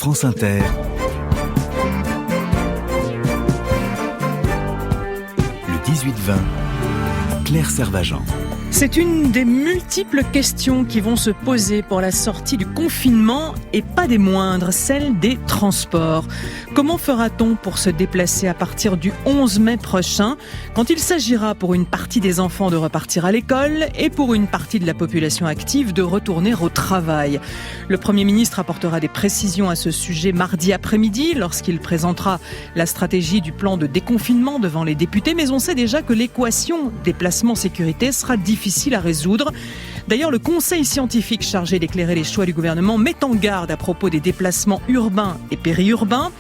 France Inter, le 18-20, Claire Servagent. C'est une des multiples questions qui vont se poser pour la sortie du confinement et pas des moindres, celle des transports. Comment fera-t-on pour se déplacer à partir du 11 mai prochain, quand il s'agira pour une partie des enfants de repartir à l'école et pour une partie de la population active de retourner au travail? Le Premier ministre apportera des précisions à ce sujet mardi après-midi lorsqu'il présentera la stratégie du plan de déconfinement devant les députés, mais on sait déjà que l'équation déplacement-sécurité sera difficile à résoudre. D'ailleurs, le conseil scientifique chargé d'éclairer les choix du gouvernement met en garde à propos des déplacements urbains et périurbains.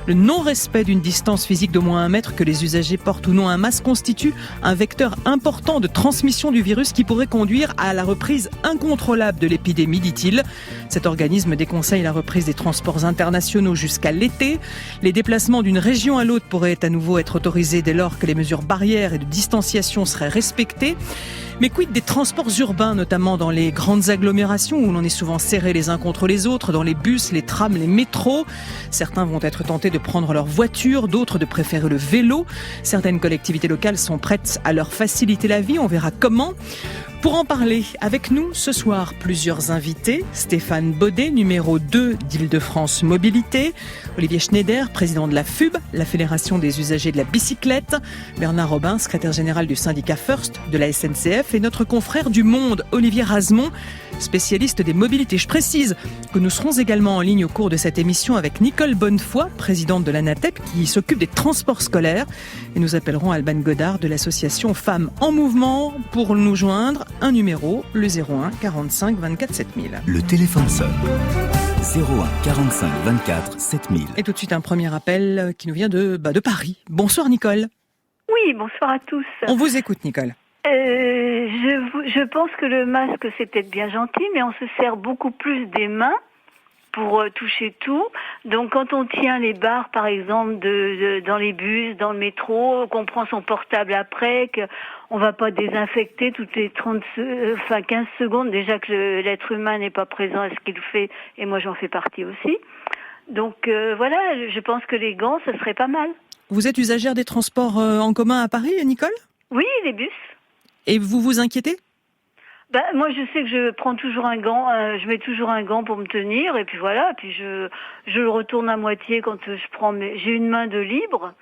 Le non-respect d'une distance physique d'au moins 1 mètre, que les usagers portent ou non un masque, constitue un vecteur important de transmission du virus qui pourrait conduire à la reprise incontrôlable de l'épidémie, dit-il. Cet organisme déconseille la reprise des transports internationaux jusqu'à l'été. Les déplacements d'une région à l'autre pourraient à nouveau être autorisés dès lors que les mesures barrières et de distanciation seraient respectées. Mais quid des transports urbains, notamment dans les grandes agglomérations où l'on est souvent serrés les uns contre les autres, dans les bus, les trams, les métros? Certains vont être tentés de prendre leur voiture, d'autres de préférer le vélo. Certaines collectivités locales sont prêtes à leur faciliter la vie, on verra comment. Pour en parler avec nous ce soir, plusieurs invités. Stéphane Baudet, numéro 2 d'Île-de-France Mobilité. Olivier Schneider, président de la FUB, la Fédération des usagers de la bicyclette. Bernard Robin, secrétaire général du syndicat First de la SNCF. Et notre confrère du Monde, Olivier Razemont, spécialiste des mobilités. Je précise que nous serons également en ligne au cours de cette émission avec Nicole Bonnefoy, présidente de l'ANATEP, qui s'occupe des transports scolaires. Et nous appellerons Alban Godard de l'association Femmes en Mouvement pour nous joindre. Un numéro, le 01 45 24 7000. Le téléphone sonne. 01 45 24 7000. Et tout de suite un premier appel qui nous vient de Paris. Bonsoir Nicole. Oui, bonsoir à tous. On vous écoute Nicole. Je pense que le masque c'est peut-être bien gentil, mais on se sert beaucoup plus des mains pour toucher tout. Donc quand on tient les barres par exemple dans les bus, dans le métro, qu'on prend son portable après, qu'on va pas désinfecter toutes les 15 secondes, déjà que l'être humain n'est pas présent à ce qu'il fait, et moi j'en fais partie aussi. Donc voilà, je pense que les gants, ça serait pas mal. Vous êtes usagère des transports en commun à Paris, Nicole? Oui, les bus. Et vous vous inquiétez? Moi, je sais que je prends toujours un gant, je mets toujours un gant pour me tenir, et puis voilà, puis je le retourne à moitié quand j'ai une main de libre,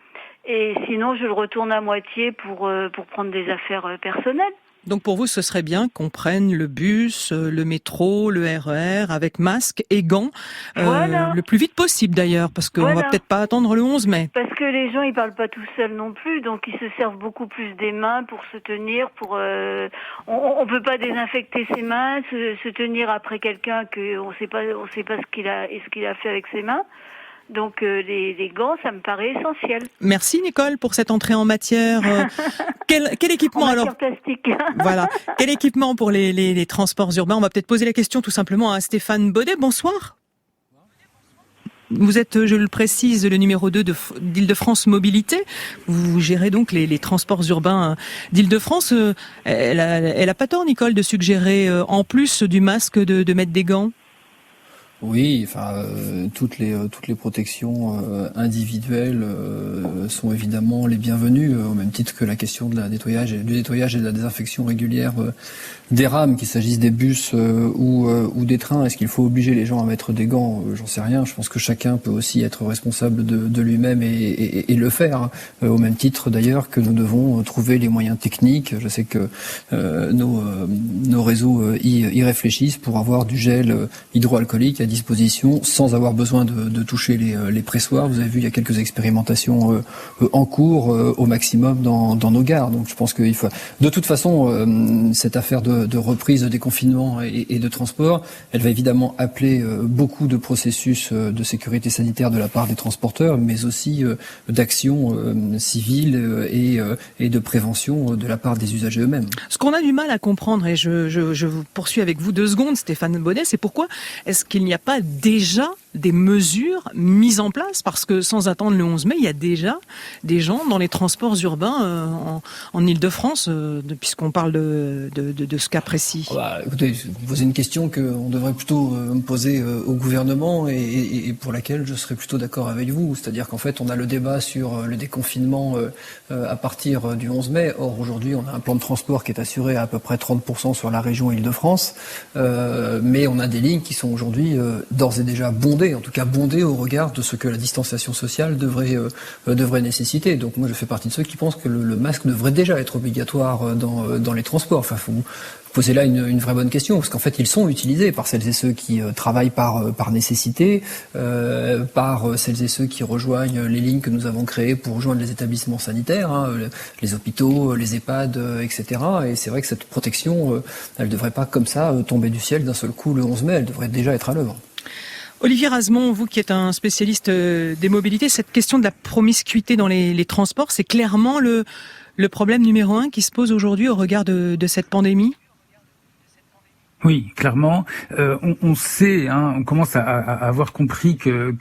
et sinon je le retourne à moitié pour prendre des affaires personnelles. Donc pour vous, ce serait bien qu'on prenne le bus, le métro, le RER avec masque et gants, voilà. Le plus vite possible d'ailleurs, parce qu'on va peut-être pas attendre le 11 mai. Parce que les gens, ils parlent pas tout seuls non plus, donc ils se servent beaucoup plus des mains pour se tenir, on peut pas désinfecter ses mains, se tenir après quelqu'un que on sait pas ce qu'il a fait avec ses mains. Donc les gants, ça me paraît essentiel. Merci Nicole pour cette entrée en matière. Quel équipement en matière plastique. Voilà. Quel équipement pour les transports urbains? On va peut-être poser la question tout simplement à Stéphane Baudet. Bonsoir. Vous êtes, je le précise, le numéro 2 d'Île-de-France Mobilité. Vous gérez donc les transports urbains d'Île-de-France. Elle a pas tort, Nicole, de suggérer en plus du masque de mettre des gants. Oui, toutes les protections individuelles sont évidemment les bienvenues, au même titre que la question du nettoyage et de la désinfection régulière des rames, qu'il s'agisse des bus ou des trains. Est-ce qu'il faut obliger les gens à mettre des gants? J'en sais rien. Je pense que chacun peut aussi être responsable de lui-même et le faire, au même titre d'ailleurs que nous devons trouver les moyens techniques. Je sais que nos réseaux y réfléchissent pour avoir du gel hydroalcoolique à disposition sans avoir besoin de toucher les pressoirs. Vous avez vu, il y a quelques expérimentations en cours au maximum dans nos gares. Donc je pense qu'il faut... De toute façon, cette affaire de reprise, de déconfinement et de transport, elle va évidemment appeler beaucoup de processus de sécurité sanitaire de la part des transporteurs, mais aussi d'actions civiles et de prévention de la part des usagers eux-mêmes. Ce qu'on a du mal à comprendre, et je vous poursuis avec vous 2 secondes, Stéphane Baudet, c'est pourquoi est-ce qu'il n'y a pas déjà des mesures mises en place? Parce que sans attendre le 11 mai, il y a déjà des gens dans les transports urbains en Ile-de-France, puisqu'on parle de ce cas précis. Écoutez, vous posez une question qu'on devrait plutôt me poser au gouvernement et pour laquelle je serais plutôt d'accord avec vous. C'est-à-dire qu'en fait, on a le débat sur le déconfinement à partir du 11 mai. Or, aujourd'hui, on a un plan de transport qui est assuré à peu près 30% sur la région Île-de-France. Mais on a des lignes qui sont aujourd'hui d'ores et déjà bondées, en tout cas bondées au regard de ce que la distanciation sociale devrait nécessiter. Donc moi, je fais partie de ceux qui pensent que le masque devrait déjà être obligatoire dans les transports. Enfin, faut poser là une vraie bonne question, parce qu'en fait, ils sont utilisés par celles et ceux qui travaillent par nécessité, par celles et ceux qui rejoignent les lignes que nous avons créées pour rejoindre les établissements sanitaires, les hôpitaux, les EHPAD, etc. Et c'est vrai que cette protection, elle ne devrait pas comme ça tomber du ciel d'un seul coup le 11 mai, elle devrait déjà être à l'œuvre. Olivier Razemont, vous qui êtes un spécialiste des mobilités, cette question de la promiscuité dans les transports, c'est clairement le problème numéro 1 qui se pose aujourd'hui au regard de cette pandémie? Oui, clairement, on sait, on commence à avoir compris que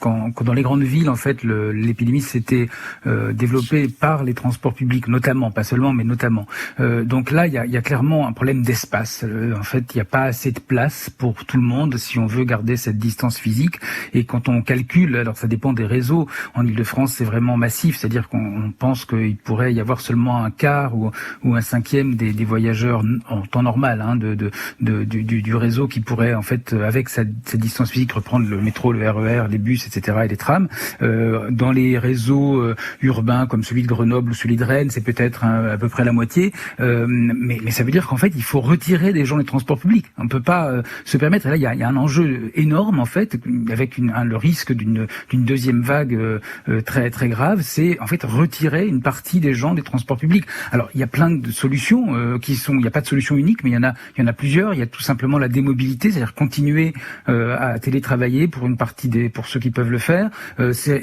quand dans les grandes villes, en fait, l'épidémie s'était développée par les transports publics, notamment, pas seulement, mais notamment. Donc là, il y a clairement un problème d'espace. En fait, il n'y a pas assez de place pour tout le monde si on veut garder cette distance physique. Et quand on calcule, alors ça dépend des réseaux. En Île-de-France, c'est vraiment massif, c'est-à-dire qu'on pense qu'il pourrait y avoir seulement un quart ou un cinquième des voyageurs en temps normal, du réseau qui pourrait en fait avec cette distance physique reprendre le métro, le RER, les bus, etc. et les trams. Dans les réseaux urbains comme celui de Grenoble ou celui de Rennes, c'est peut-être à peu près la moitié. Mais ça veut dire qu'en fait il faut retirer des gens les transports publics. On ne peut pas se permettre. Et là il y a un enjeu énorme en fait avec le risque d'une deuxième vague très très grave. C'est en fait retirer une partie des gens des transports publics. Alors il y a plein de solutions il n'y a pas de solution unique, mais il y en a plusieurs. Il y a tout simplement la démobilité, c'est-à-dire continuer à télétravailler pour ceux qui peuvent le faire. C'est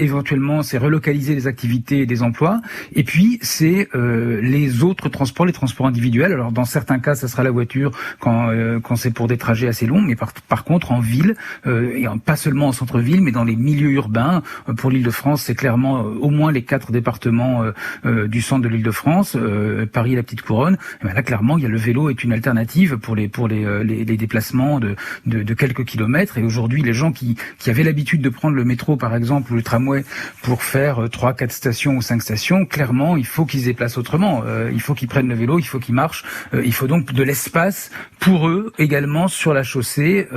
relocaliser les activités et des emplois. Et puis c'est les autres transports, les transports individuels. Alors dans certains cas, ça sera la voiture quand c'est pour des trajets assez longs, mais par contre en ville et pas seulement en centre-ville, mais dans les milieux urbains. Pour l'Île-de-France, c'est clairement au moins les 4 départements du centre de l'Île-de-France, Paris et la Petite Couronne. Et ben là, clairement, il y a le vélo est une alternative pour les déplacements de quelques kilomètres. Et aujourd'hui, les gens qui avaient l'habitude de prendre le métro, par exemple, ou le tramway pour faire 3-4 stations ou 5 stations, clairement, il faut qu'ils se déplacent autrement. Il faut qu'ils prennent le vélo, il faut qu'ils marchent. Il faut donc de l'espace pour eux également sur la chaussée,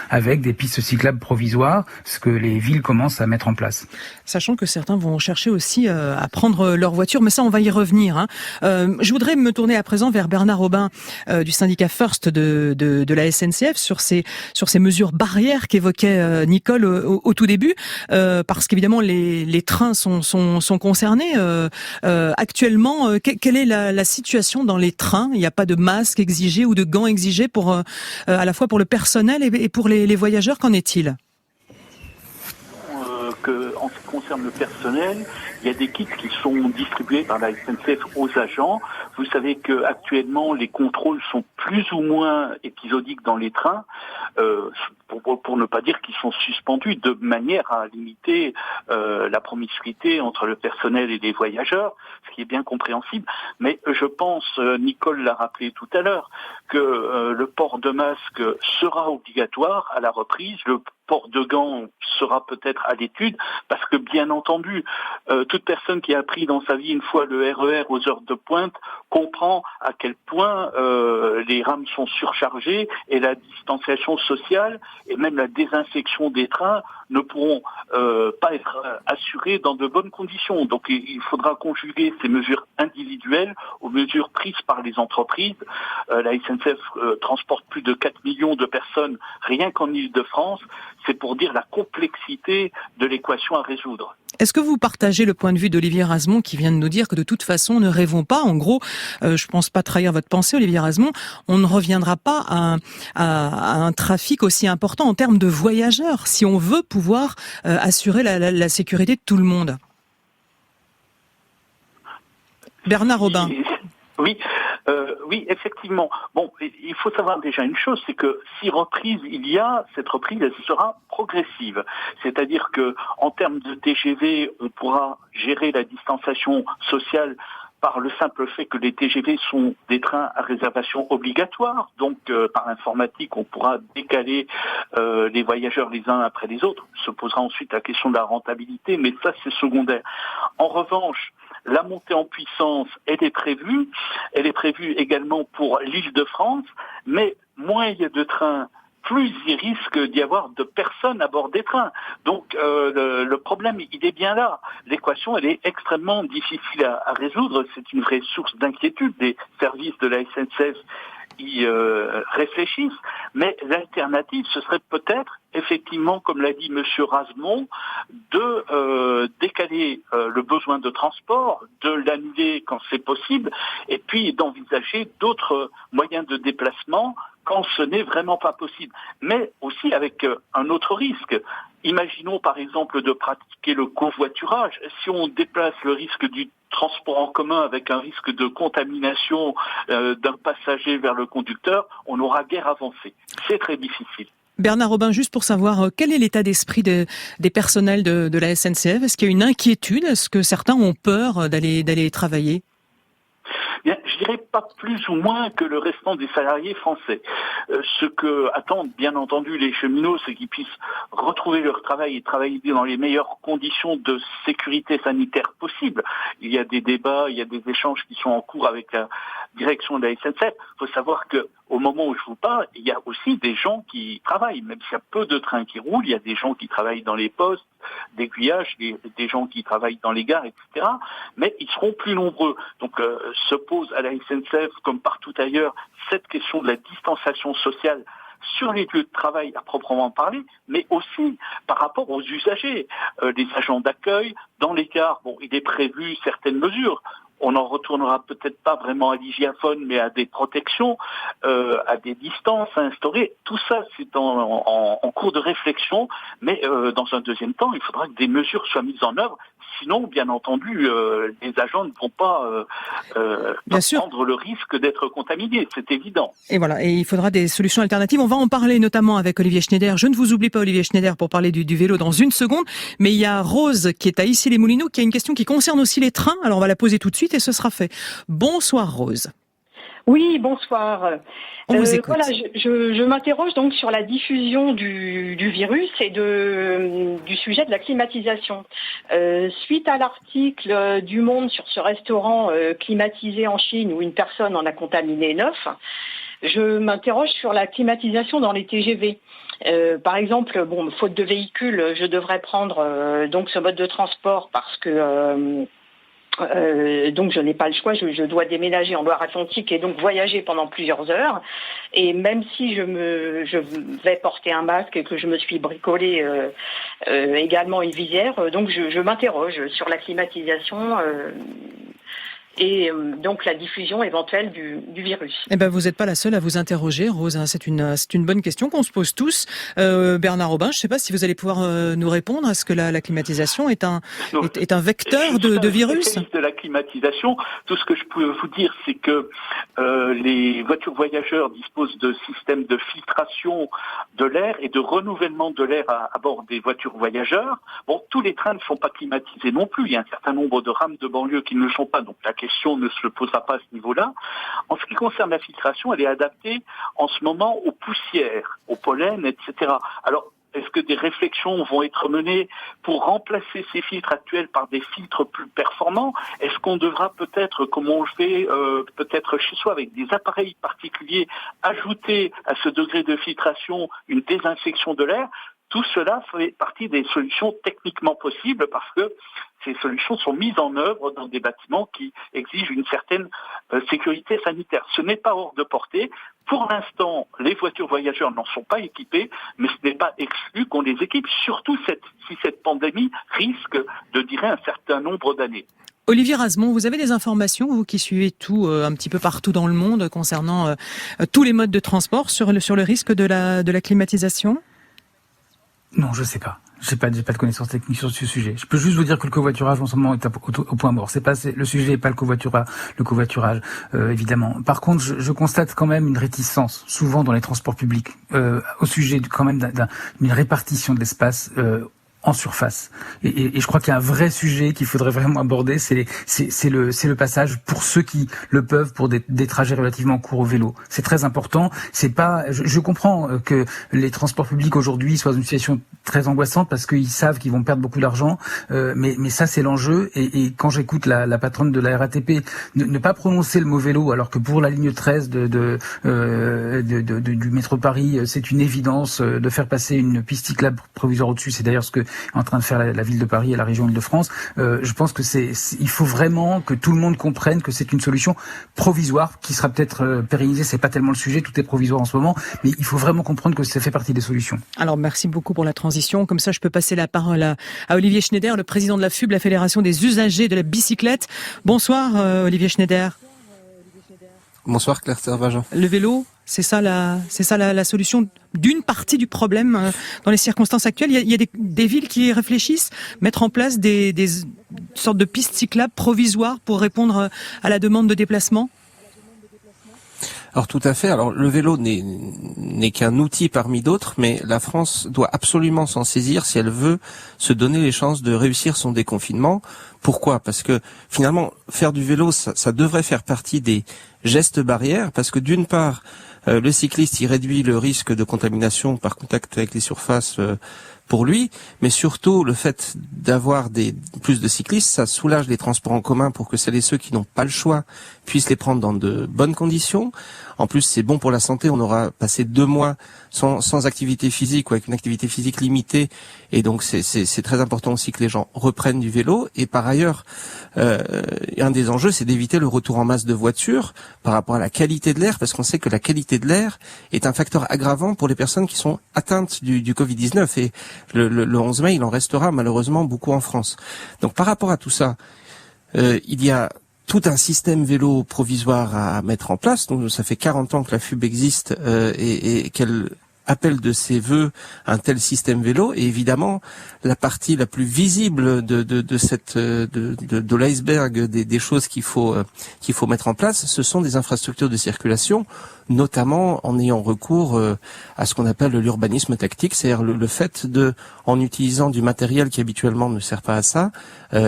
avec des pistes cyclables provisoires, ce que les villes commencent à mettre en place. Sachant que certains vont chercher aussi à prendre leur voiture, mais ça, on va y revenir. Je voudrais me tourner à présent vers Bernard Aubin du syndicat First de la SNCF sur ces mesures barrières qu'évoquait Nicole au tout début, parce qu'évidemment les trains sont concernés. Actuellement, quelle est la situation dans les trains? Il n'y a pas de masque exigé ou de gants exigés à la fois pour le personnel et pour les voyageurs. Qu'en est-il? En ce qui concerne le personnel, il y a des kits qui sont distribués par la SNCF aux agents. Vous savez que actuellement les contrôles sont plus ou moins épisodiques dans les trains, pour ne pas dire qu'ils sont suspendus, de manière à limiter la promiscuité entre le personnel et les voyageurs, ce qui est bien compréhensible. Mais je pense, Nicole l'a rappelé tout à l'heure, que le port de masque sera obligatoire à la reprise. Le port de gants sera peut-être à l'étude, parce que bien entendu, toute personne qui a pris dans sa vie une fois le RER aux heures de pointe comprend à quel point les rames sont surchargées et la distanciation sociale et même la désinfection des trains ne pourront pas être assurées dans de bonnes conditions. Donc il faudra conjuguer ces mesures individuelles aux mesures prises par les entreprises. La SNCF transporte plus de 4 millions de personnes rien qu'en Île-de-France. C'est pour dire la complexité de l'équation à résoudre. Est-ce que vous partagez le point de vue d'Olivier Razemont qui vient de nous dire que de toute façon, ne rêvons pas, en gros, je pense pas trahir votre pensée, Olivier Razemont, on ne reviendra pas à un trafic aussi important en termes de voyageurs, si on veut pouvoir assurer la sécurité de tout le monde? Bernard Aubin. Oui, Oui, effectivement. Bon, il faut savoir déjà une chose, c'est que si reprise il y a, cette reprise elle sera progressive. C'est-à-dire que en termes de TGV, on pourra gérer la distanciation sociale par le simple fait que les TGV sont des trains à réservation obligatoire, donc par informatique on pourra décaler les voyageurs les uns après les autres. Se posera ensuite la question de la rentabilité, mais ça c'est secondaire. En revanche, la montée en puissance, elle est prévue également pour l'Île-de-France, mais moins il y a de trains, plus il risque d'y avoir de personnes à bord des trains. Donc le problème, il est bien là. L'équation, elle est extrêmement difficile à résoudre. C'est une vraie source d'inquiétude des services de la SNCF y réfléchissent, mais l'alternative, ce serait peut-être, effectivement, comme l'a dit Monsieur Razemont, de décaler le besoin de transport, de l'annuler quand c'est possible, et puis d'envisager d'autres moyens de déplacement quand ce n'est vraiment pas possible. Mais aussi avec un autre risque. Imaginons par exemple de pratiquer le covoiturage. Si on déplace le risque du transport en commun avec un risque de contamination d'un passager vers le conducteur, on n'aura guère avancé. C'est très difficile. Bernard Robin, juste pour savoir, quel est l'état d'esprit des personnels de la SNCF ? Est-ce qu'il y a une inquiétude ? Est-ce que certains ont peur d'aller travailler ? Bien, je dirais pas plus ou moins que le restant des salariés français. Ce que attendent bien entendu les cheminots, c'est qu'ils puissent retrouver leur travail et travailler dans les meilleures conditions de sécurité sanitaire possible. Il y a des débats, il y a des échanges qui sont en cours avec la direction de la SNCF. Il faut savoir que au moment où je vous parle, il y a aussi des gens qui travaillent, même s'il y a peu de trains qui roulent, il y a des gens qui travaillent dans les postes d'aiguillage, des gens qui travaillent dans les gares, etc. Mais ils seront plus nombreux. Donc se pose à la SNCF, comme partout ailleurs, cette question de la distanciation sociale sur les lieux de travail à proprement parler, mais aussi par rapport aux usagers, les agents d'accueil, dans les gares. Bon, il est prévu certaines mesures. On n'en retournera peut-être pas vraiment à l'hygiaphone, mais à des protections, à des distances à instaurer. Tout ça, c'est en cours de réflexion, mais dans un deuxième temps, il faudra que des mesures soient mises en œuvre. Sinon, bien entendu, les agents ne vont pas prendre le risque d'être contaminés, c'est évident. Et voilà, et il faudra des solutions alternatives. On va en parler notamment avec Olivier Schneider. Je ne vous oublie pas, Olivier Schneider, pour parler du vélo dans une seconde. Mais il y a Rose qui est à Issy-les-Moulineaux, qui a une question qui concerne aussi les trains. Alors on va la poser tout de suite et ce sera fait. Bonsoir Rose. Oui, bonsoir. On vous écoute. Voilà, je m'interroge donc sur la diffusion du virus et du sujet de la climatisation. Suite à l'article du Monde sur ce restaurant climatisé en Chine où une personne en a contaminé 9, je m'interroge sur la climatisation dans les TGV. Par exemple, faute de véhicule, je devrais prendre donc ce mode de transport parce que donc je n'ai pas le choix, je dois déménager en Loire-Atlantique et donc voyager pendant plusieurs heures. Et même si je vais porter un masque et que je me suis bricolé également une visière, donc je m'interroge sur la climatisation et donc la diffusion éventuelle du virus. Eh ben, vous n'êtes pas la seule à vous interroger, Rose. C'est une bonne question qu'on se pose tous. Bernard Robin, je ne sais pas si vous allez pouvoir nous répondre. Est-ce que la climatisation est un vecteur de virus ? De la climatisation, tout ce que je peux vous dire, c'est que les voitures voyageurs disposent de systèmes de filtration de l'air et de renouvellement de l'air à bord des voitures voyageurs. Bon, tous les trains ne sont pas climatisés non plus. Il y a un certain nombre de rames de banlieue qui ne le sont pas. Donc la question ne se posera pas à ce niveau-là. En ce qui concerne la filtration, elle est adaptée en ce moment aux poussières, aux pollens, etc. Alors, est-ce que des réflexions vont être menées pour remplacer ces filtres actuels par des filtres plus performants ? Est-ce qu'on devra peut-être, comme on le fait peut-être chez soi avec des appareils particuliers, ajouter à ce degré de filtration une désinfection de l'air ? Tout cela fait partie des solutions techniquement possibles parce que ces solutions sont mises en œuvre dans des bâtiments qui exigent une certaine sécurité sanitaire. Ce n'est pas hors de portée. Pour l'instant, les voitures voyageurs n'en sont pas équipées, mais ce n'est pas exclu qu'on les équipe, surtout si cette pandémie risque de durer un certain nombre d'années. Olivier Razemont, vous avez des informations, vous qui suivez tout un petit peu partout dans le monde concernant tous les modes de transport sur le risque de la climatisation ? Non, je sais pas. J'ai pas de connaissances techniques sur ce sujet. Je peux juste vous dire que le covoiturage en ce moment est au point mort. Le sujet n'est pas le covoiturage, évidemment. Par contre, je constate quand même une réticence, souvent dans les transports publics, au sujet quand même d'une répartition de l'espace, en surface. Et je crois qu'il y a un vrai sujet qu'il faudrait vraiment aborder, c'est le passage pour ceux qui le peuvent pour des trajets relativement courts au vélo. C'est très important. C'est pas, je comprends que les transports publics aujourd'hui soient dans une situation très angoissante parce qu'ils savent qu'ils vont perdre beaucoup d'argent, mais ça c'est l'enjeu. Et quand j'écoute la patronne de la RATP ne pas prononcer le mot vélo, alors que pour la ligne 13 du métro de Paris, c'est une évidence de faire passer une piste cyclable provisoire au-dessus. C'est d'ailleurs ce que en train de faire la ville de Paris et la région Île-de-France. Je pense que il faut vraiment que tout le monde comprenne que c'est une solution provisoire qui sera peut-être pérennisée. C'est pas tellement le sujet, tout est provisoire en ce moment, mais il faut vraiment comprendre que ça fait partie des solutions. Alors merci beaucoup pour la transition. Comme ça, je peux passer la parole à Olivier Schneider, le président de la FUB, la Fédération des usagers de la bicyclette. Bonsoir Olivier Schneider. Bonsoir Claire Servageant. Le vélo, c'est ça la solution d'une partie du problème dans les circonstances actuelles. Il y a des villes qui réfléchissent, mettre en place des sortes de pistes cyclables provisoires pour répondre à la demande de déplacement. Alors tout à fait. Alors le vélo n'est qu'un outil parmi d'autres, mais la France doit absolument s'en saisir si elle veut se donner les chances de réussir son déconfinement. Pourquoi ? Parce que finalement, faire du vélo, ça devrait faire partie des gestes barrières, parce que d'une part, le cycliste, il réduit le risque de contamination par contact avec les surfaces pour lui, mais surtout le fait d'avoir plus de cyclistes, ça soulage les transports en commun pour que celles et ceux qui n'ont pas le choix puissent les prendre dans de bonnes conditions. En plus, c'est bon pour la santé, on aura passé 2 mois sans activité physique ou avec une activité physique limitée, et donc c'est très important aussi que les gens reprennent du vélo. Et par ailleurs, un des enjeux, c'est d'éviter le retour en masse de voitures par rapport à la qualité de l'air, parce qu'on sait que la qualité de l'air est un facteur aggravant pour les personnes qui sont atteintes du Covid-19, et le 11 mai, il en restera malheureusement beaucoup en France. Donc par rapport à tout ça, il y a tout un système vélo provisoire à mettre en place. Donc ça fait 40 ans que la FUB existe et qu'elle appelle de ses vœux un tel système vélo. Et évidemment, la partie la plus visible de l'iceberg des choses qu'il faut mettre en place, ce sont des infrastructures de circulation, notamment en ayant recours à ce qu'on appelle l'urbanisme tactique, c'est-à-dire le fait en utilisant du matériel qui habituellement ne sert pas à ça,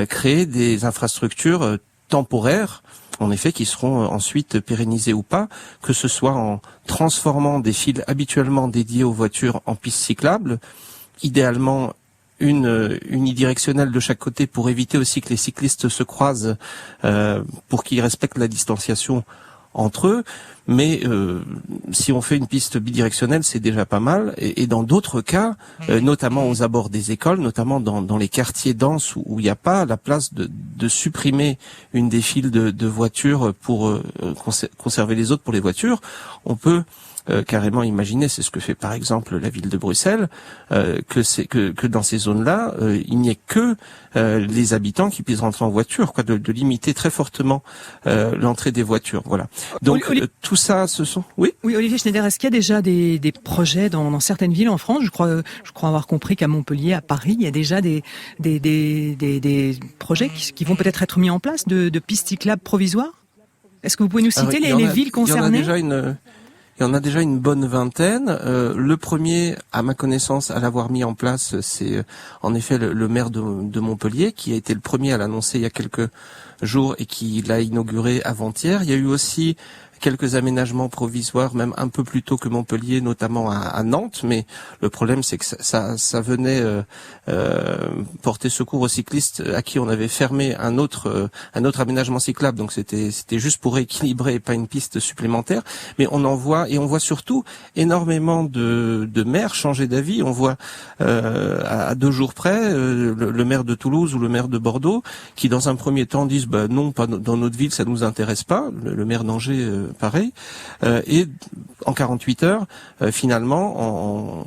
créer des infrastructures temporaires, en effet, qui seront ensuite pérennisés ou pas, que ce soit en transformant des fils habituellement dédiés aux voitures en pistes cyclables, idéalement une unidirectionnelle de chaque côté pour éviter aussi que les cyclistes se croisent, pour qu'ils respectent la distanciation entre eux, mais si on fait une piste bidirectionnelle, c'est déjà pas mal. Et dans d'autres cas, notamment aux abords des écoles, notamment dans les quartiers denses où il n'y a pas la place de supprimer une des files de voitures pour conserver les autres pour les voitures, on peut carrément imaginer, c'est ce que fait par exemple la ville de Bruxelles, que dans ces zones-là, il n'y ait que les habitants qui puissent rentrer en voiture, de limiter très fortement l'entrée des voitures. Voilà. Donc tout ça, ce sont. Oui, Olivier Schneider, est-ce qu'il y a déjà des projets dans certaines villes en France ? Je crois avoir compris qu'à Montpellier, à Paris, il y a déjà des projets qui vont peut-être être mis en place de pistes cyclables provisoires. Est-ce que vous pouvez nous citer les villes concernées ? Il y en a déjà une bonne vingtaine. Le premier, à ma connaissance, à l'avoir mis en place, c'est en effet le maire de Montpellier, qui a été le premier à l'annoncer il y a quelques jours et qui l'a inauguré avant-hier. Il y a eu aussi quelques aménagements provisoires, même un peu plus tôt que Montpellier, notamment à Nantes, mais le problème c'est que ça venait porter secours aux cyclistes à qui on avait fermé un autre aménagement cyclable, donc c'était juste pour équilibrer et pas une piste supplémentaire. Mais on voit surtout énormément de maires changer d'avis. On voit à 2 jours près le maire de Toulouse ou le maire de Bordeaux qui dans un premier temps disent non, pas dans notre ville, ça nous intéresse pas. Le maire d'Angers pareil. Et en 48 heures, finalement,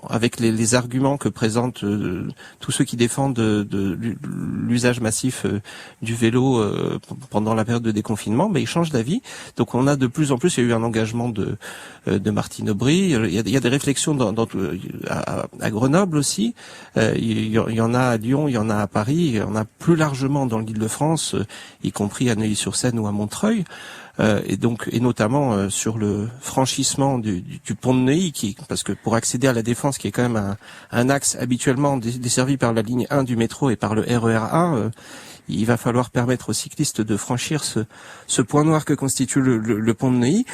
avec les arguments que présentent tous ceux qui défendent de l'usage massif du vélo pendant la période de déconfinement, ils changent d'avis. Donc on a de plus en plus, il y a eu un engagement de Martine Aubry, il y a des réflexions à Grenoble aussi, il y en a à Lyon, il y en a à Paris, il y en a plus largement dans l'Île-de-France, y compris à Neuilly-sur-Seine ou à Montreuil. Et notamment sur le franchissement du pont de Neuilly, parce que pour accéder à la Défense, qui est quand même un axe habituellement desservi par la ligne 1 du métro et par le RER1, il va falloir permettre aux cyclistes de franchir ce point noir que constitue le pont de Neuilly.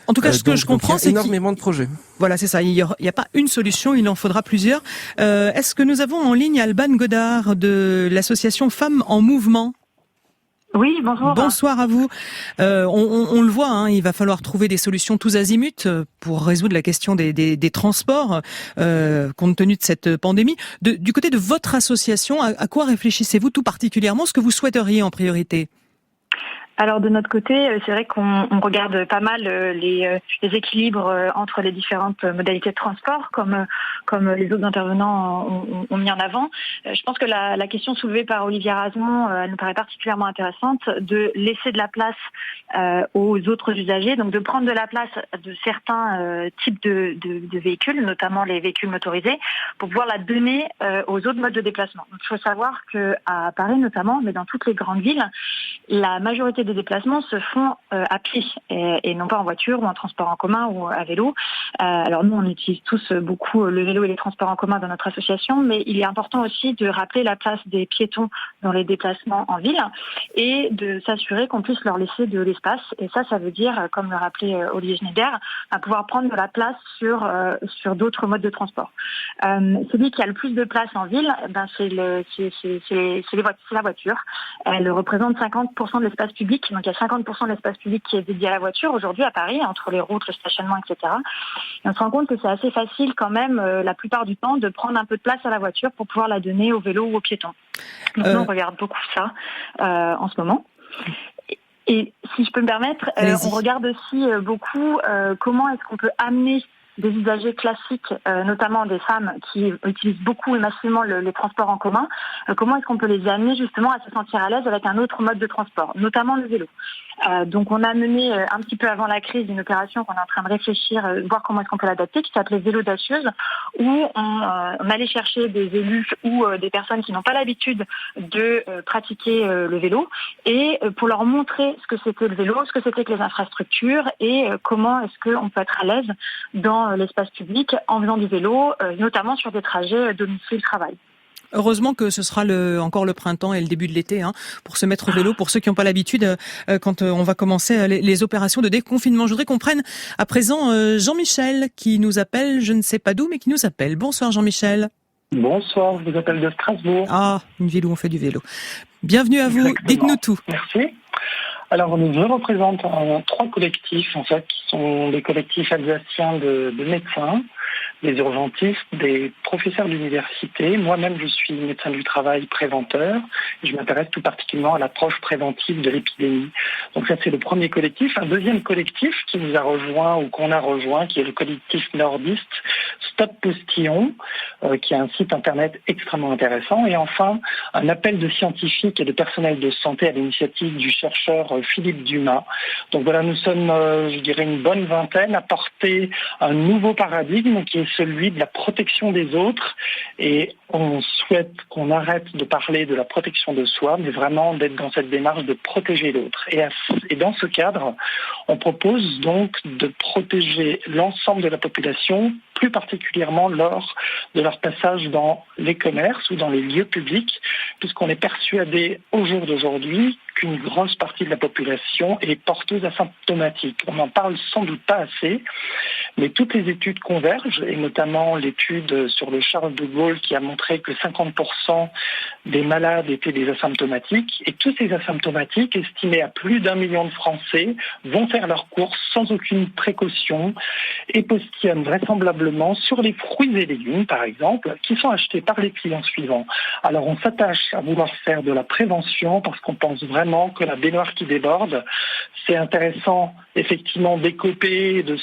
En tout cas, ce que je comprends, c'est énormément de projets. Voilà, c'est ça. Il y a pas une solution, il en faudra plusieurs. Est-ce que nous avons en ligne Alban Godard de l'association Femmes en Mouvement ? Oui, bonjour. Bonsoir à vous. On le voit, il va falloir trouver des solutions tous azimuts pour résoudre la question des transports compte tenu de cette pandémie. Du côté de votre association, à quoi réfléchissez-vous tout particulièrement, ce que vous souhaiteriez en priorité ? Alors de notre côté, c'est vrai qu'on regarde pas mal les équilibres entre les différentes modalités de transport, comme les autres intervenants ont mis en avant. Je pense que la question soulevée par Olivier Razemont nous paraît particulièrement intéressante, de laisser de la place aux autres usagers, donc de prendre de la place de certains types de véhicules, notamment les véhicules motorisés, pour pouvoir la donner aux autres modes de déplacement. Donc, il faut savoir qu'à Paris notamment, mais dans toutes les grandes villes, la majorité des déplacements se font à pied et non pas en voiture ou en transport en commun ou à vélo. Alors nous, on utilise tous beaucoup le vélo et les transports en commun dans notre association, mais il est important aussi de rappeler la place des piétons dans les déplacements en ville et de s'assurer qu'on puisse leur laisser de l'espace. Et ça veut dire, comme le rappelait Olivier Schneider, à pouvoir prendre de la place sur d'autres modes de transport. Celui qui a le plus de place en ville, c'est la voiture. Elle représente 50% de l'espace public. Donc il y a 50% de l'espace public qui est dédié à la voiture aujourd'hui à Paris, entre les routes, le stationnement, etc. Et on se rend compte que c'est assez facile quand même, la plupart du temps, de prendre un peu de place à la voiture pour pouvoir la donner au vélo ou aux piétons. Donc nous, on regarde beaucoup ça en ce moment. Et si je peux me permettre, on regarde aussi beaucoup comment est-ce qu'on peut amener des usagers classiques, notamment des femmes qui utilisent beaucoup et massivement les transports en commun, comment est-ce qu'on peut les amener justement à se sentir à l'aise avec un autre mode de transport, notamment le vélo. Donc on a mené un petit peu avant la crise une opération qu'on est en train de réfléchir, voir comment est-ce qu'on peut l'adapter, qui s'appelait Vélo Audacieuse, où on allait chercher des élus ou des personnes qui n'ont pas l'habitude de pratiquer le vélo, et pour leur montrer ce que c'était le vélo, ce que c'était que les infrastructures, et comment est-ce qu'on peut être à l'aise dans l'espace public en faisant du vélo, notamment sur des trajets domicile-travail. Heureusement que ce sera encore le printemps et le début de l'été pour se mettre au vélo, pour ceux qui n'ont pas l'habitude, quand on va commencer les opérations de déconfinement. Je voudrais qu'on prenne à présent Jean-Michel qui nous appelle, je ne sais pas d'où, mais qui nous appelle. Bonsoir Jean-Michel. Bonsoir, je vous appelle de Strasbourg. Ah, une ville où on fait du vélo. Bienvenue à vous, Exactement. Dites-nous tout. Merci. Alors, je représente 3 collectifs, en fait, qui sont des collectifs alsaciens de médecins, des urgentistes, des professeurs d'université. Moi-même, je suis médecin du travail préventeur et je m'intéresse tout particulièrement à l'approche préventive de l'épidémie. Donc ça, c'est le premier collectif. Un deuxième collectif qui nous a rejoint ou qu'on a rejoint, qui est le collectif nordiste Stop Postillon, qui a un site internet extrêmement intéressant. Et enfin, un appel de scientifiques et de personnel de santé à l'initiative du chercheur Philippe Dumas. Donc voilà, nous sommes, je dirais, une bonne vingtaine à porter un nouveau paradigme qui est celui de la protection des autres, et on souhaite qu'on arrête de parler de la protection de soi, mais vraiment d'être dans cette démarche de protéger l'autre. Et dans ce cadre, on propose donc de protéger l'ensemble de la population, plus particulièrement lors de leur passage dans les commerces ou dans les lieux publics, puisqu'on est persuadé au jour d'aujourd'hui qu'une grosse partie de la population est porteuse asymptomatique. On n'en parle sans doute pas assez, mais toutes les études convergent, et notamment l'étude sur le Charles de Gaulle qui a montré que 50% des malades étaient des asymptomatiques, et tous ces asymptomatiques, estimés à plus d'1 million de Français, vont faire leurs courses sans aucune précaution et postillonnent vraisemblablement simplement sur les fruits et légumes, par exemple, qui sont achetés par les clients suivants. Alors on s'attache à vouloir faire de la prévention parce qu'on pense vraiment que la baignoire qui déborde, c'est intéressant effectivement d'écoper, de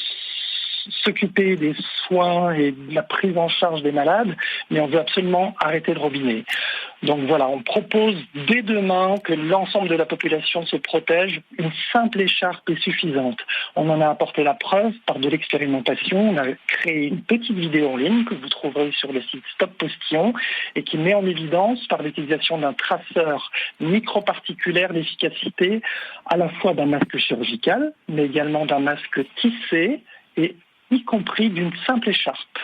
s'occuper des soins et de la prise en charge des malades, mais on veut absolument arrêter le robinet. Donc voilà, on propose dès demain que l'ensemble de la population se protège. Une simple écharpe est suffisante. On en a apporté la preuve par de l'expérimentation. On a créé une petite vidéo en ligne que vous trouverez sur le site Stop Postillon et qui met en évidence par l'utilisation d'un traceur microparticulaire l'efficacité à la fois d'un masque chirurgical, mais également d'un masque tissé et y compris d'une simple écharpe.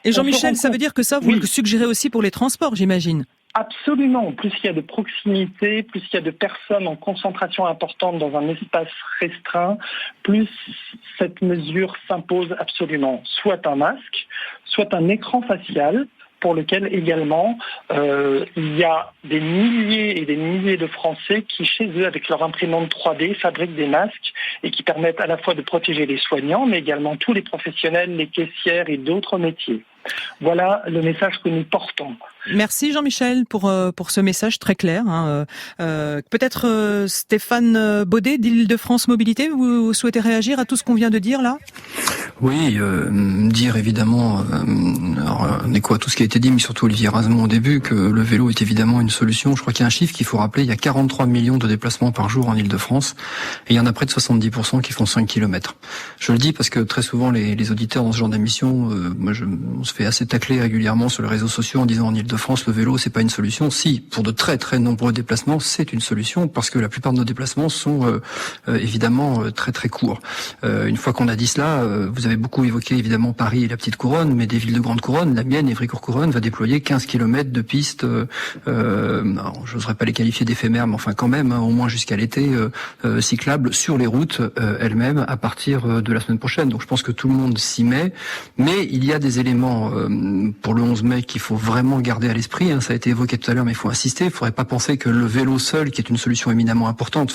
Et Jean-Michel, ça veut dire que ça, vous le suggérez aussi pour les transports, j'imagine ? Absolument. Plus il y a de proximité, plus il y a de personnes en concentration importante dans un espace restreint, plus cette mesure s'impose absolument. Soit un masque, soit un écran facial, pour lequel également il y a des milliers et des milliers de Français qui, chez eux, avec leur imprimante 3D, fabriquent des masques et qui permettent à la fois de protéger les soignants, mais également tous les professionnels, les caissières et d'autres métiers. Voilà le message que nous portons. Merci Jean-Michel pour ce message très clair. Peut-être Stéphane Baudet d'Île-de-France Mobilité, vous souhaitez réagir à tout ce qu'on vient de dire là ? Oui, dire évidemment, en écho à tout ce qui a été dit, mais surtout Olivier Razemont au début, que le vélo est évidemment une solution. Je crois qu'il y a un chiffre qu'il faut rappeler, il y a 43 millions de déplacements par jour en Île-de-France, et il y en a près de 70% qui font 5 km. Je le dis parce que très souvent les auditeurs dans ce genre d'émission, on se fait assez tacler régulièrement sur les réseaux sociaux en disant en Île-de-France le vélo c'est pas une solution. Si, pour de très très nombreux déplacements, c'est une solution parce que la plupart de nos déplacements sont évidemment très très courts. Une fois qu'on a dit cela, vous avez beaucoup évoqué évidemment Paris et la petite couronne, mais des villes de grande couronne, la mienne, Évry-Courcouronne, va déployer 15 km de pistes, j'oserais pas les qualifier d'éphémères, mais enfin quand même, au moins jusqu'à l'été, cyclables sur les routes elles-mêmes à partir de la semaine prochaine. Donc je pense que tout le monde s'y met, mais il y a des éléments pour le 11 mai qu'il faut vraiment garder à l'esprit. Ça a été évoqué tout à l'heure, mais il faut insister. Il ne faudrait pas penser que le vélo seul, qui est une solution éminemment importante,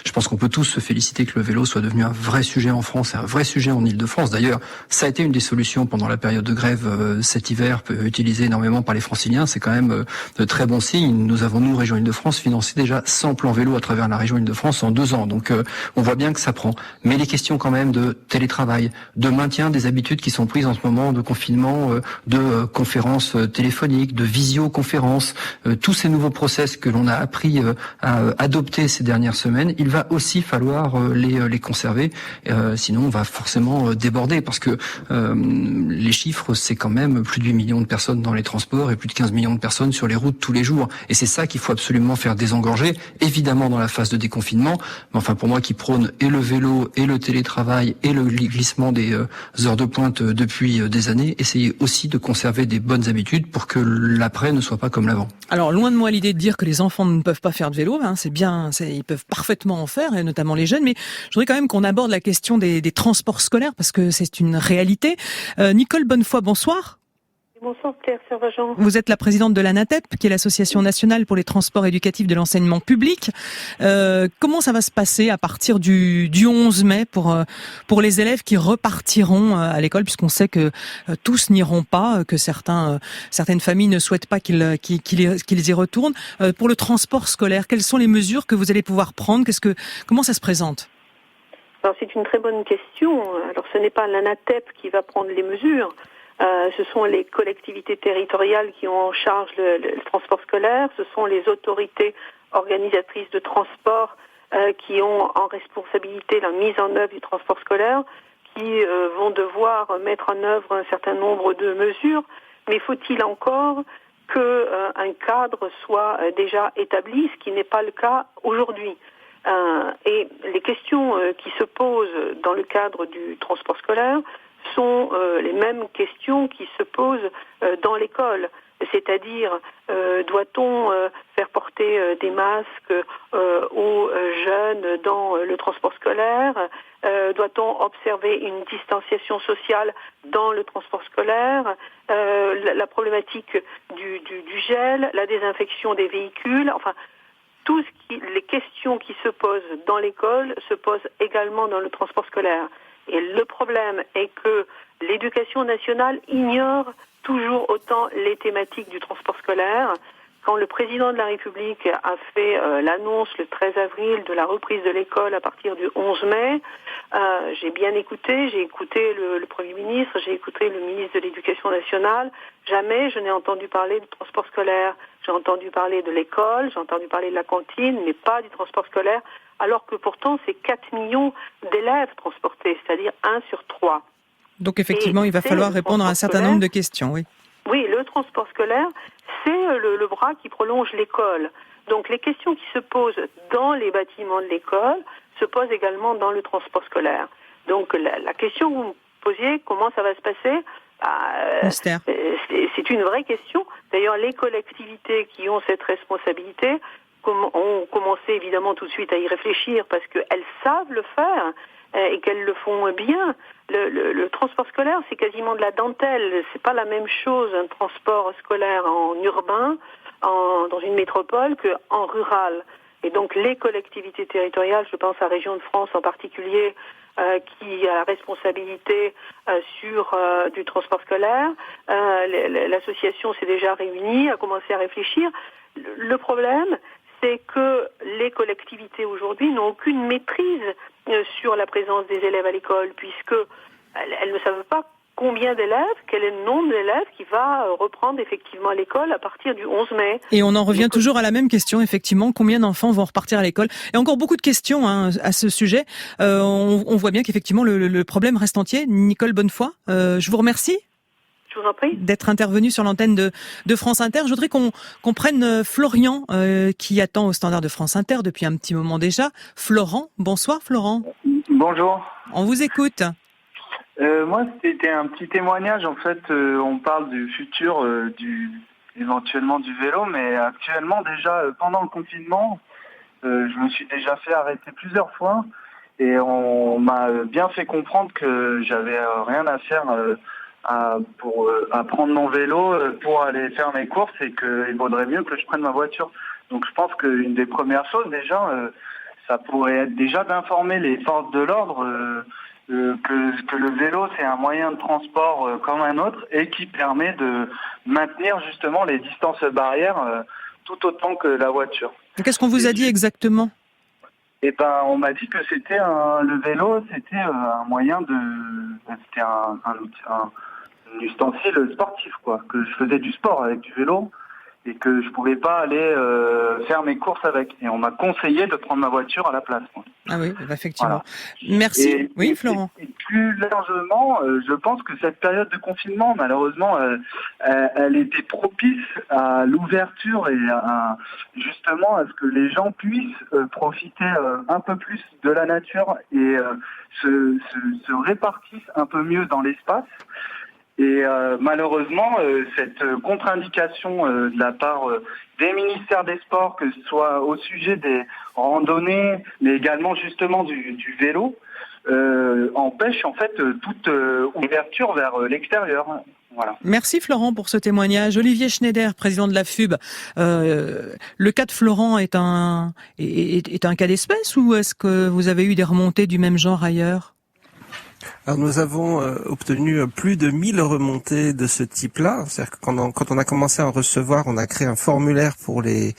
je pense qu'on peut tous se féliciter que le vélo soit devenu un vrai sujet en France et un vrai sujet en Île-de-France. D'ailleurs, ça a été une des solutions pendant la période de grève cet hiver, utilisée énormément par les Franciliens. C'est quand même de très bons signes. Nous avons, nous, région Île-de-France, financé déjà 100 plans vélo à travers la région Île-de-France en 2 ans. Donc, on voit bien que ça prend. Mais les questions quand même de télétravail, de maintien des habitudes qui sont prises en ce moment, de confinement, de conférences téléphoniques, de visioconférences, tous ces nouveaux process que l'on a appris à adopter ces dernières semaines, il va aussi falloir les conserver. Sinon, on va forcément déborder parce que les chiffres, c'est quand même plus de 8 millions de personnes dans les transports et plus de 15 millions de personnes sur les routes tous les jours. Et c'est ça qu'il faut absolument faire désengorger, évidemment dans la phase de déconfinement. Mais enfin, pour moi qui prône et le vélo et le télétravail et le glissement des heures de pointe depuis des années, essayer aussi de conserver des bonnes habitudes pour que l'après ne soit pas comme l'avant. Alors, loin de moi l'idée de dire que les enfants ne peuvent pas faire de vélo, c'est bien, ils peuvent parfaitement en faire, et notamment les jeunes, mais je voudrais quand même qu'on aborde la question des transports scolaires, parce que c'est une réalité. Nicole Bonnefoy, bonsoir. Bonsoir Claire Servagent. Vous êtes la présidente de l'ANATEP, qui est l'Association nationale pour les transports éducatifs de l'enseignement public. Comment ça va se passer à partir du 11 mai pour les élèves qui repartiront à l'école, puisqu'on sait que tous n'iront pas, que certaines familles ne souhaitent pas qu'ils y retournent. Pour le transport scolaire, quelles sont les mesures que vous allez pouvoir prendre ? Comment ça se présente ? Alors c'est une très bonne question. Alors ce n'est pas l'ANATEP qui va prendre les mesures. Ce sont les collectivités territoriales qui ont en charge le transport scolaire, ce sont les autorités organisatrices de transport qui ont en responsabilité la mise en œuvre du transport scolaire, qui vont devoir mettre en œuvre un certain nombre de mesures, mais faut-il encore qu'un cadre soit déjà établi, ce qui n'est pas le cas aujourd'hui. Et les questions qui se posent dans le cadre du transport scolaire sont les mêmes questions qui se posent dans l'école. C'est-à-dire, doit-on faire porter des masques aux jeunes dans le transport scolaire ? Doit-on observer une distanciation sociale dans le transport scolaire ? La problématique du gel, la désinfection des véhicules, enfin, les questions qui se posent dans l'école se posent également dans le transport scolaire. Et le problème est que l'éducation nationale ignore toujours autant les thématiques du transport scolaire. Quand le président de la République a fait l'annonce le 13 avril de la reprise de l'école à partir du 11 mai, j'ai bien écouté, j'ai écouté le Premier ministre, j'ai écouté le ministre de l'Éducation nationale. Jamais je n'ai entendu parler du transport scolaire. J'ai entendu parler de l'école, j'ai entendu parler de la cantine, mais pas du transport scolaire, alors que pourtant c'est 4 millions d'élèves transportés, c'est-à-dire 1 sur 3. Donc effectivement, il va falloir répondre à un certain nombre de questions, oui. Oui, le transport scolaire, c'est le bras qui prolonge l'école. Donc les questions qui se posent dans les bâtiments de l'école se posent également dans le transport scolaire. Donc la question que vous me posiez, comment ça va se passer ? C'est une vraie question. D'ailleurs, les collectivités qui ont cette responsabilité ont commencé évidemment tout de suite à y réfléchir parce qu'elles savent le faire et qu'elles le font bien. Le transport scolaire, c'est quasiment de la dentelle. C'est pas la même chose un transport scolaire en urbain, dans une métropole, qu'en rural. Et donc les collectivités territoriales, je pense à Région de France en particulier, qui a la responsabilité sur du transport scolaire. L'association s'est déjà réunie, a commencé à réfléchir. Le problème, c'est que les collectivités aujourd'hui n'ont aucune maîtrise sur la présence des élèves à l'école, puisque elles ne savent pas combien d'élèves, quel est le nombre d'élèves qui va reprendre effectivement à l'école à partir du 11 mai. Et on en revient toujours à la même question, effectivement, combien d'enfants vont repartir à l'école ? Et encore beaucoup de questions à ce sujet. On voit bien qu'effectivement le problème reste entier. Nicole Bonnefoy, je vous remercie. Je vous en prie. D'être intervenue sur l'antenne de France Inter. Je voudrais qu'on prenne Florian, qui attend au standard de France Inter depuis un petit moment déjà. Florent, bonsoir Florent. Bonjour. On vous écoute. Moi, c'était un petit témoignage. En fait, on parle du futur, éventuellement du vélo, mais actuellement, déjà, pendant le confinement, je me suis déjà fait arrêter plusieurs fois et on m'a bien fait comprendre que j'avais rien à faire à prendre mon vélo pour aller faire mes courses et qu'il vaudrait mieux que je prenne ma voiture. Donc, je pense qu'une des premières choses, déjà, ça pourrait être déjà d'informer les forces de l'ordre que le vélo c'est un moyen de transport comme un autre et qui permet de maintenir justement les distances barrières tout autant que la voiture. Qu'est-ce qu'on vous a dit exactement ? Eh ben, on m'a dit que c'était le vélo, c'était un moyen c'était un ustensile sportif quoi, que je faisais du sport avec du vélo et que je pouvais pas aller faire mes courses avec. Et on m'a conseillé de prendre ma voiture à la place. Quoi. Ah oui, effectivement. Voilà. Merci. Oui, Florent. Et plus largement, je pense que cette période de confinement, malheureusement, elle était propice à l'ouverture et justement à ce que les gens puissent profiter un peu plus de la nature et se répartissent un peu mieux dans l'espace. Et malheureusement, cette contre-indication de la part des ministères des Sports, que ce soit au sujet des randonnées, mais également justement du vélo, empêche en fait toute ouverture vers l'extérieur. Voilà. Merci Florent pour ce témoignage. Olivier Schneider, président de la FUB. Le cas de Florent est un cas d'espèce ou est-ce que vous avez eu des remontées du même genre ailleurs ? Alors nous avons obtenu plus de 1000 remontées de ce type-là. C'est-à-dire que quand on a commencé à en recevoir, on a créé un formulaire pour les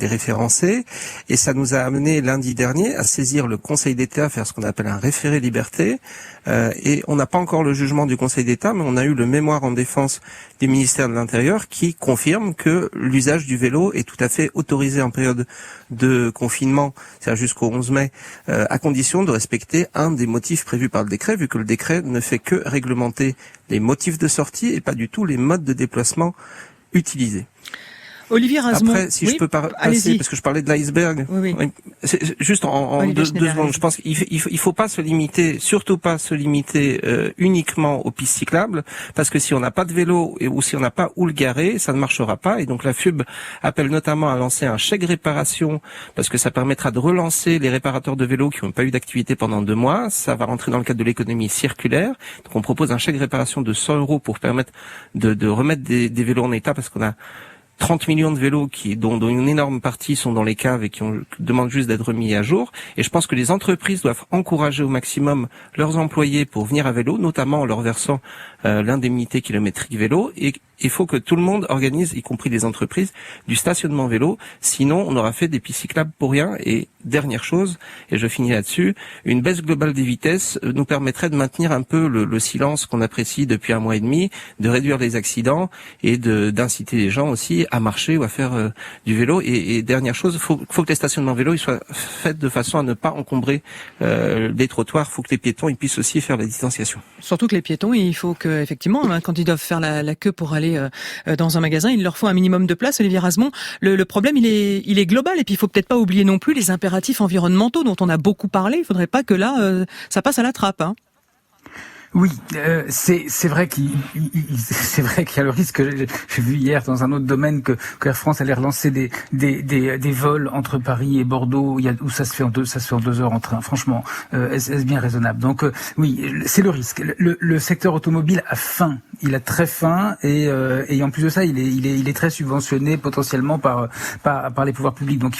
référencer, et ça nous a amené lundi dernier à saisir le Conseil d'État, à faire ce qu'on appelle un référé liberté, et on n'a pas encore le jugement du Conseil d'État, mais on a eu le mémoire en défense du ministère de l'Intérieur qui confirme que l'usage du vélo est tout à fait autorisé en période de confinement, c'est-à-dire jusqu'au 11 mai, à condition de respecter un des motifs prévus par le décret, vu que le décret ne fait que réglementer les motifs de sortie et pas du tout les modes de déplacement utilisés. Olivier Razemont. Après, si je peux passer, parce que je parlais de l'iceberg. Oui. Juste en deux secondes, je pense qu'il faut pas se limiter, surtout pas se limiter uniquement aux pistes cyclables, parce que si on n'a pas de vélo ou si on n'a pas où le garer, ça ne marchera pas. Et donc la FUB appelle notamment à lancer un chèque réparation, parce que ça permettra de relancer les réparateurs de vélos qui n'ont pas eu d'activité pendant 2 mois. Ça va rentrer dans le cadre de l'économie circulaire. Donc on propose un chèque réparation de 100 € pour permettre de remettre des vélos en état, parce qu'on a 30 millions de vélos dont une énorme partie sont dans les caves et qui demandent juste d'être remis à jour. Et je pense que les entreprises doivent encourager au maximum leurs employés pour venir à vélo, notamment en leur versant l'indemnité kilométrique vélo. Et il faut que tout le monde organise, y compris les entreprises, du stationnement vélo. Sinon, on aura fait des pistes cyclables pour rien. Et dernière chose, et je finis là-dessus, une baisse globale des vitesses nous permettrait de maintenir un peu le silence qu'on apprécie depuis 1 mois et demi, de réduire les accidents et d'inciter les gens aussi à marcher ou à faire du vélo. Et dernière chose, faut que les stationnements vélo ils soient faits de façon à ne pas encombrer les trottoirs. Faut que les piétons ils puissent aussi faire la distanciation. Surtout que les piétons, il faut que effectivement, quand ils doivent faire la queue pour aller dans un magasin, il leur faut un minimum de place. Olivier Rasmont, le problème il est global et puis il faut peut-être pas oublier non plus les impératifs environnementaux dont on a beaucoup parlé. Il faudrait pas que là ça passe à la trappe. Hein. Oui, c'est vrai qu'il y a le risque. J'ai vu hier dans un autre domaine que Air France allait relancer des vols entre Paris et Bordeaux où ça se fait en 2 heures en train. Franchement, est-ce bien raisonnable? Donc oui, c'est le risque. Le secteur automobile a faim. Il a très faim et en plus de ça, il est très subventionné potentiellement par les pouvoirs publics. Donc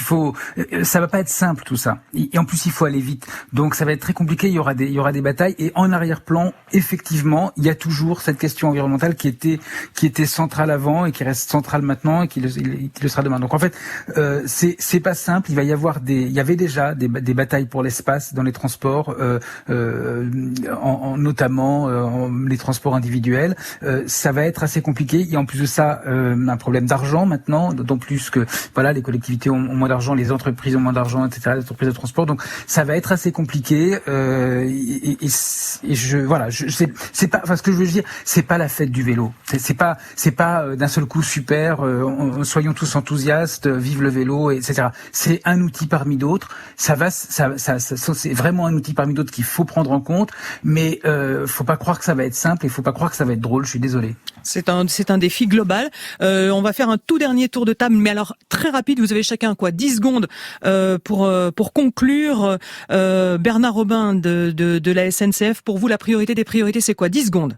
ça va pas être simple tout ça. Et en plus il faut aller vite. Donc ça va être très compliqué. Il y aura des batailles et en arrière-plan. Effectivement, il y a toujours cette question environnementale qui était centrale avant et qui reste centrale maintenant et qui le sera demain. Donc en fait, c'est pas simple. Il y avait déjà des batailles pour l'espace dans les transports, notamment les transports individuels. Ça va être assez compliqué. Il y a en plus de ça un problème d'argent maintenant, d'autant plus que voilà, les collectivités ont moins d'argent, les entreprises ont moins d'argent, etc. Les entreprises de transport. Donc ça va être assez compliqué. C'est pas, enfin, ce que je veux dire, c'est pas la fête du vélo. C'est pas d'un seul coup super. Soyons tous enthousiastes, vive le vélo, etc. C'est un outil parmi d'autres. c'est vraiment un outil parmi d'autres qu'il faut prendre en compte. Mais faut pas croire que ça va être simple et faut pas croire que ça va être drôle. Je suis désolé. C'est un défi global. On va faire un tout dernier tour de table, mais alors très rapide. Vous avez chacun 10 secondes pour conclure. Bernard Robin de la SNCF, pour vous la priorité des priorités, c'est quoi? 10 secondes.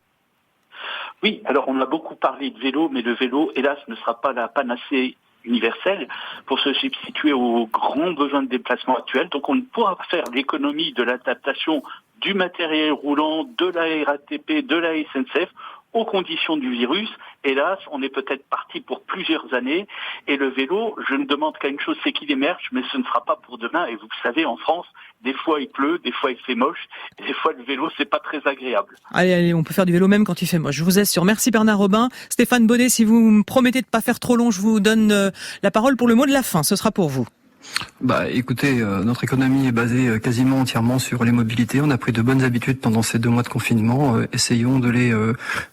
Oui, alors on a beaucoup parlé de vélo, mais le vélo, hélas, ne sera pas la panacée universelle pour se substituer aux grands besoins de déplacement actuels. Donc on ne pourra faire l'économie de l'adaptation du matériel roulant, de la RATP, de la SNCF aux conditions du virus. Hélas, on est peut-être parti pour plusieurs années et le vélo, je ne demande qu'à une chose, c'est qu'il émerge, mais ce ne sera pas pour demain. Et vous le savez, en France, des fois il pleut, des fois il fait moche, et des fois le vélo, c'est pas très agréable. Allez, on peut faire du vélo même quand il fait moche. Je vous assure. Merci Bernard Robin. Stéphane Bonnet, si vous me promettez de pas faire trop long, je vous donne la parole pour le mot de la fin. Ce sera pour vous. Écoutez, notre économie est basée quasiment entièrement sur les mobilités. On a pris de bonnes habitudes pendant ces 2 mois de confinement. Essayons de les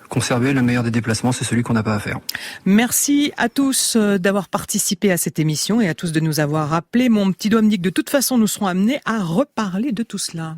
conserver. Le meilleur des déplacements, c'est celui qu'on n'a pas à faire. Merci à tous d'avoir participé à cette émission et à tous de nous avoir appelés. Mon petit doigt me dit que de toute façon, nous serons amenés à reparler de tout cela.